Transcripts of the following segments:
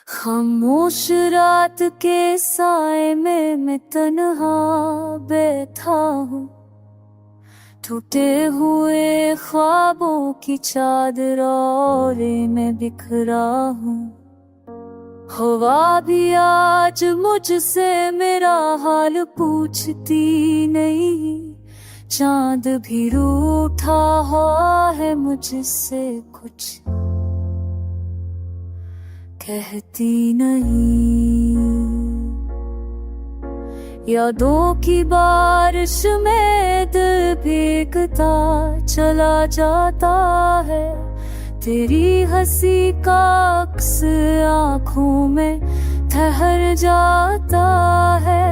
खामोश रात के साए में मैं तन्हा बैठा हूँ, टूटे हुए ख्वाबों की चादरों में बिखरा हूँ। हवा भी आज मुझसे मेरा हाल पूछती नहीं, चांद भी रूठा हुआ है मुझसे कुछ कहती नहीं। यादों की बारिश में दिल भीगता चला जाता है, तेरी हंसी का अक्स आँखों में ठहर जाता है।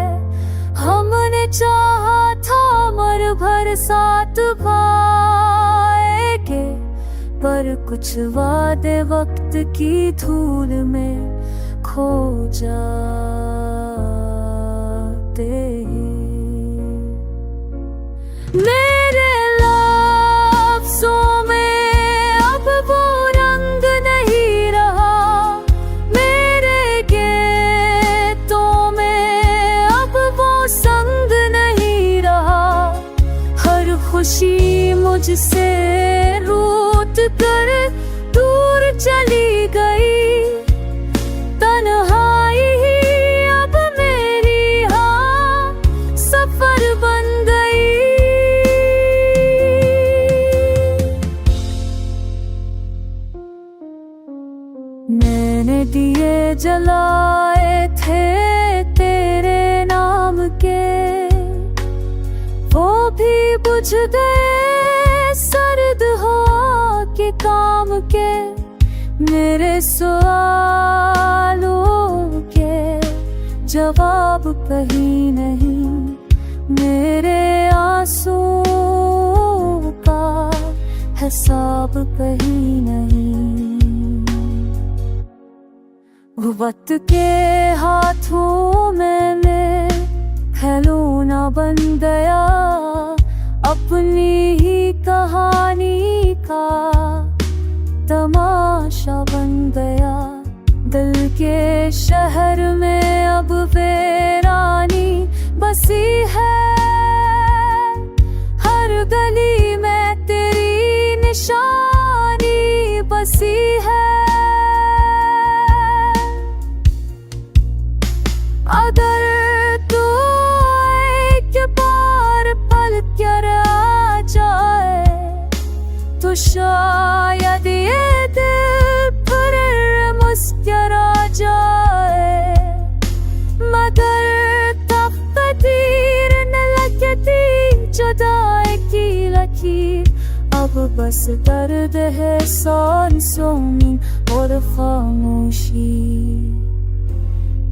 हमने चाहा था मर भर साथ पाएंगे, पर कुछ वादे वक्त की धूल में खो जाते हैं। मेरे लफ्ज़ों में अब वो रंग नहीं रहा, मेरे गीतों में अब वो संग नहीं रहा। हर खुशी मुझसे रूठ कर दूर चली गई, तन्हाई ही अब मेरी हाँ सफर बन गई। मैंने दिए जलाए थे तेरे नाम के, वो भी बुझ गए सर्द हवा के काम के। मेरे सवालों के जवाब कहीं नहीं, मेरे आंसुओं का हिसाब कहीं नहीं। वक्त के हाथों में मैं खिलौना बन गया, अपनी ही कहानी का तमाशा बन गया। दिल के शहर में अब वीरानी बसी है, हर गली में तेरी निशानी बसी है। अगर तू एक बार पल कर आ जाए, तो शायद ये दिल फिर मुस्कुरा जाए। मगर तकदीर न लगती जुदाई की लकीर, अब बस दर्द है सांसों में और खामोशी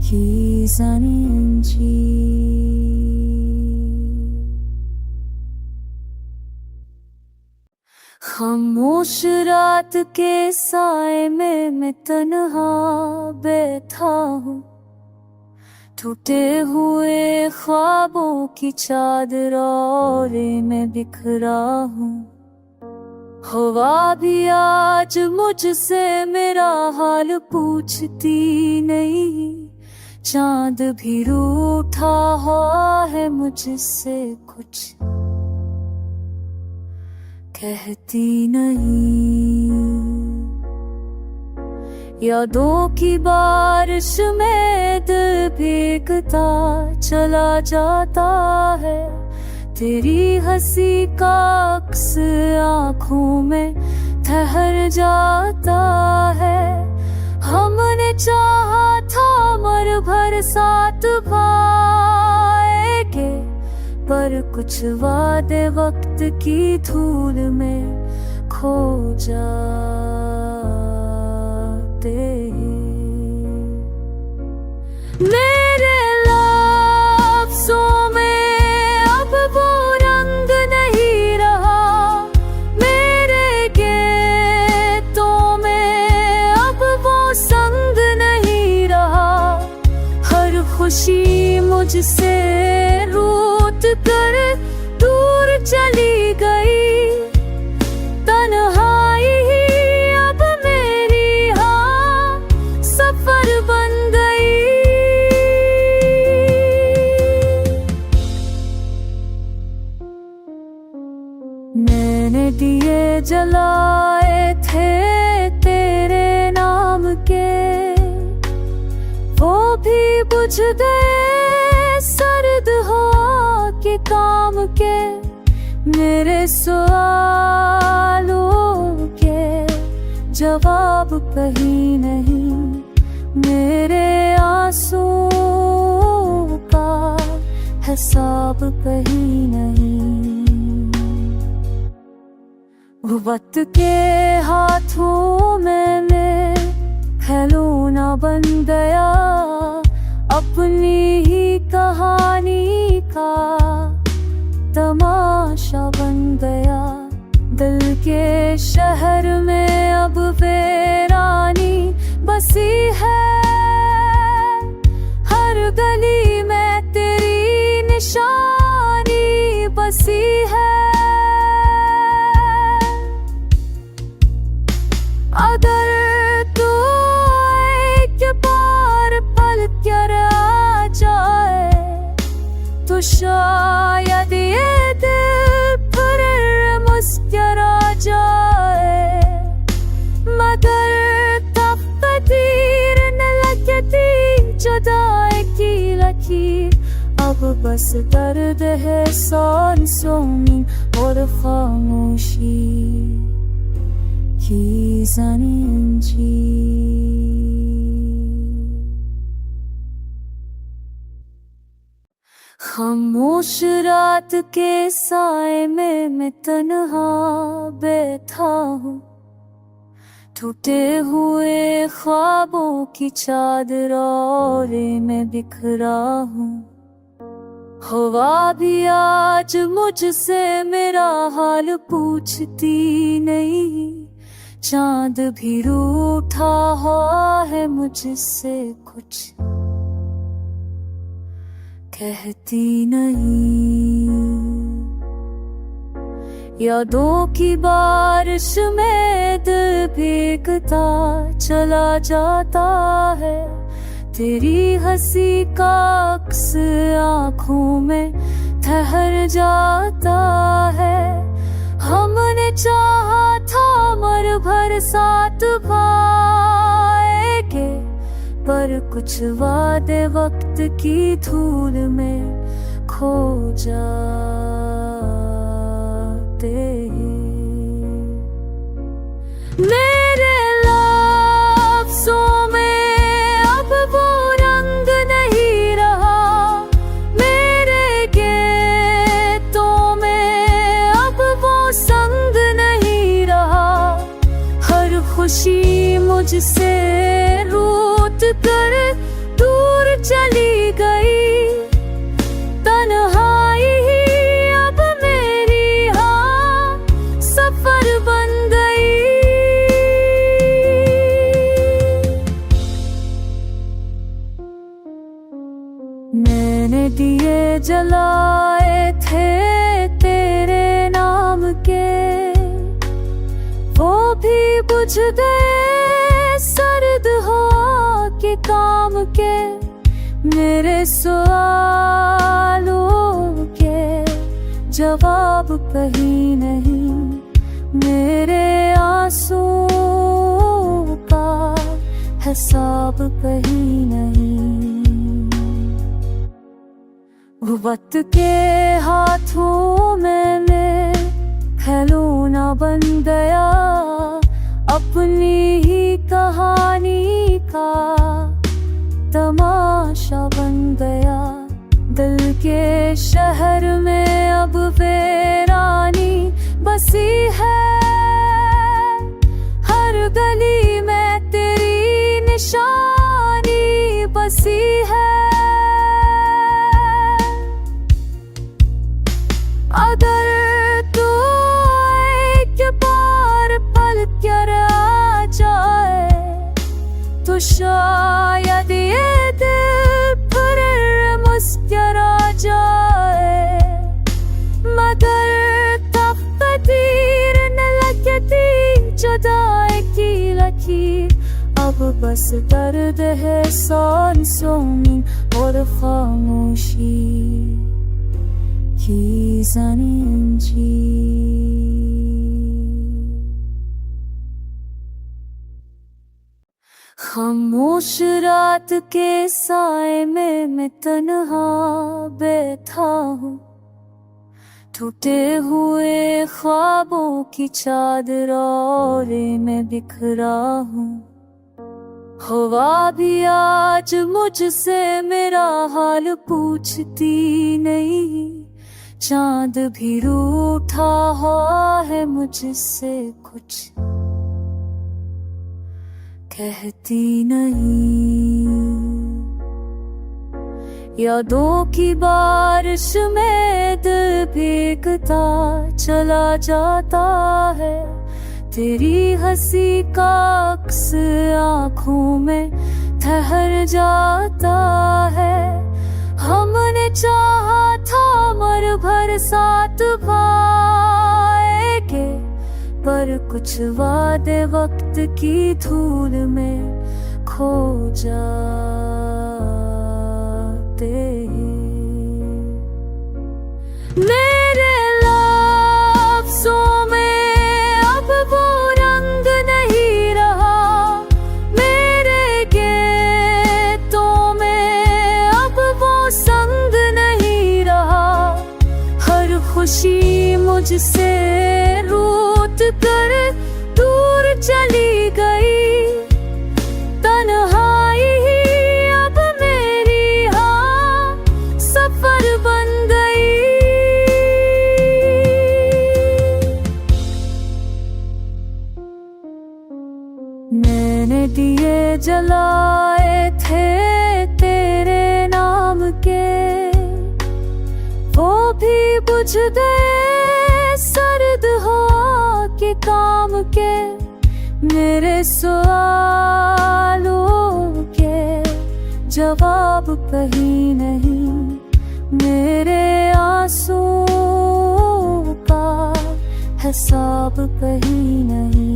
की ज़ंजीर। खामोश रात के साए में मैं तन्हा बैठा हूँ, टूटे हुए ख्वाबों की चादरों में बिखरा हूँ। हवा भी आज मुझसे मेरा हाल पूछती नहीं, चांद भी रूठा हुआ है मुझसे कुछ कहती नहीं। यादों की बारिश में दिल भीगता चला जाता है, तेरी हंसी का अक्स आँखों में ठहर जाता है। हमने चाहा था मर भर साथ पाएंगे, पर कुछ वादे वक्त की धूल में खो जाते हैं। मेरे लफ्ज़ों में अब वो रंग नहीं रहा, मेरे गीतों में अब वो संग नहीं रहा। हर खुशी मुझसे रूठ कर दूर चली गई, तन्हाई ही अब मेरी हाँ सफर सफर बन गई। मैंने दिए जलाए थे तेरे नाम के, वो भी बुझ गए सर्द हवा के काम के। मेरे सवालों के जवाब कहीं नहीं, मेरे आंसुओं का हिसाब कहीं नहीं। वक्त के हाथों में मैं खिलौना बन गया, अपनी ही कहानी का तमाशा बन गया। दिल के शहर में अब वीरानी बसी है, हर गली में तेरी निशानी बसी है। अगर तू एक बार पल कर आ जाए, तो शायद ये दिल फिर मुस्कुरा जाए। मगर तकदीर न लगती जुदाई की लकीर, अब बस दर्द है सांसों में और खामोशी की ज़ंजीर। खामोश रात के साए में मैं तन्हा बैठा हूँ, टूटे हुए ख्वाबों की चादरों में बिखरा हूँ। हवा भी आज मुझसे मेरा हाल पूछती नहीं, चांद भी रूठा हुआ है मुझसे कुछ कहती नहीं। यादों की बारिश में दिल भीगता चला जाता है, तेरी हंसी का अक्स आँखों में ठहर जाता है। हमने चाहा था मर भर साथ पाएंगे, पर कुछ वादे वक्त की धूल में खो जाते हैं। मेरे लफ्ज़ों में अब वो रंग नहीं रहा, मेरे गीतों में अब वो संग नहीं रहा। हर खुशी मुझसे रूठ कर दूर चली गई, तन्हाई ही अब मेरी हाँ सफर बन गई। मैंने दिए जलाए थे तेरे नाम के, वो भी बुझ गए सर्द हवा के काम के। मेरे सवालों के जवाब कहीं नहीं, मेरे आंसुओं का हिसाब कहीं नहीं। वक्त के हाथों में मैं खिलौना बन गया, अपनी ही कहानी का तमाशा बन गया। दिल के शहर में अब वीरानी बसी है, हर गली में तेरी निशानी बसी है। अगर तू एक बार पल कर आ जाए, तो शायद ये दिल फिर मुस्कुरा जाए। मगर तकदीर न लगती जुदाई की लकीर, अब बस दर्द है सांसों में और खामोशी की ज़ंजीर। खामोश रात के साए में मैं तन्हा बैठा हूँ, टूटे हुए ख्वाबों की चादरों में बिखरा हूँ। हवा भी आज मुझसे मेरा हाल पूछती नहीं, चांद भी रूठा हुआ है मुझसे कुछ कहती नहीं। यादों की बारिश में दिल भीगता चला जाता है, तेरी हंसी का अक्स आँखों में ठहर जाता है। हमने चाहा था मर भर साथ पाएंगे, पर कुछ वादे वक्त की धूल में खो जाते हैं। मेरे लफ्ज़ों में अब वो रंग नहीं रहा, मेरे गीतों में अब वो संग नहीं रहा। हर खुशी मुझसे रूठ कर दूर चली गई, तन्हाई ही अब मेरी हाँ सफर बन गई। मैंने दिए जलाए थे तेरे नाम के, वो भी बुझ गए सर्द हवा के काम के। मेरे सवालों के जवाब कहीं नहीं, मेरे आंसुओं का हिसाब कहीं नहीं।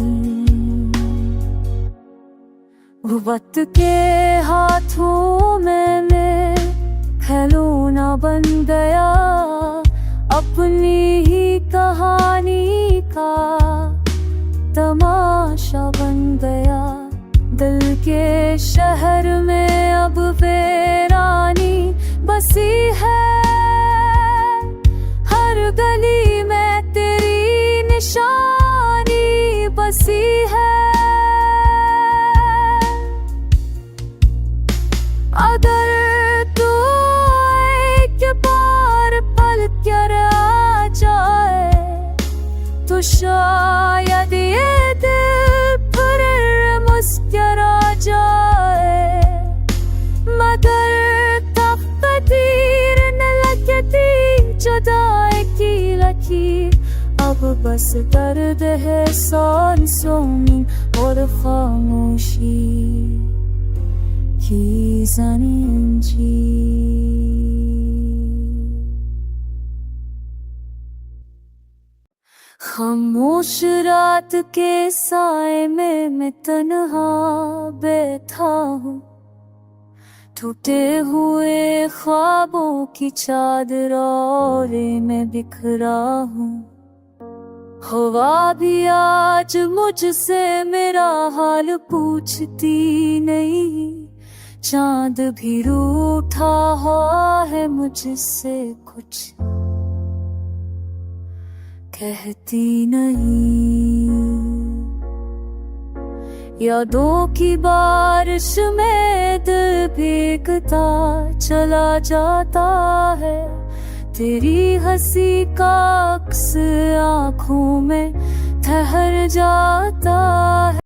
वक्त के हाथों में मैं खिलौना बन गया, अपनी ही कहानी का तमाशा बन गया। दिल के शहर में अब वीरानी बसी है, हर गली में तेरी निशानी बसी है। अगर तू एक बार पल कर आ जाए, तो शायद ये दिल फिर मुस्कुरा जाए। मगर तकदीर न लगती जुदाई की लकीर, अब बस दर्द है सांसों में और खामोशी की ज़ंजीर। खामोश रात के साए में मैं तन्हा बैठा हूँ, टूटे हुए ख्वाबों की चादरों में बिखरा हूँ। हवा भी आज मुझसे मेरा हाल पूछती नहीं, चांद भी रूठा हुआ है मुझसे कुछ कहती नहीं। यादों की बारिश में दिल भीगता चला जाता है, तेरी हंसी का अक्स आँखों में ठहर जाता है।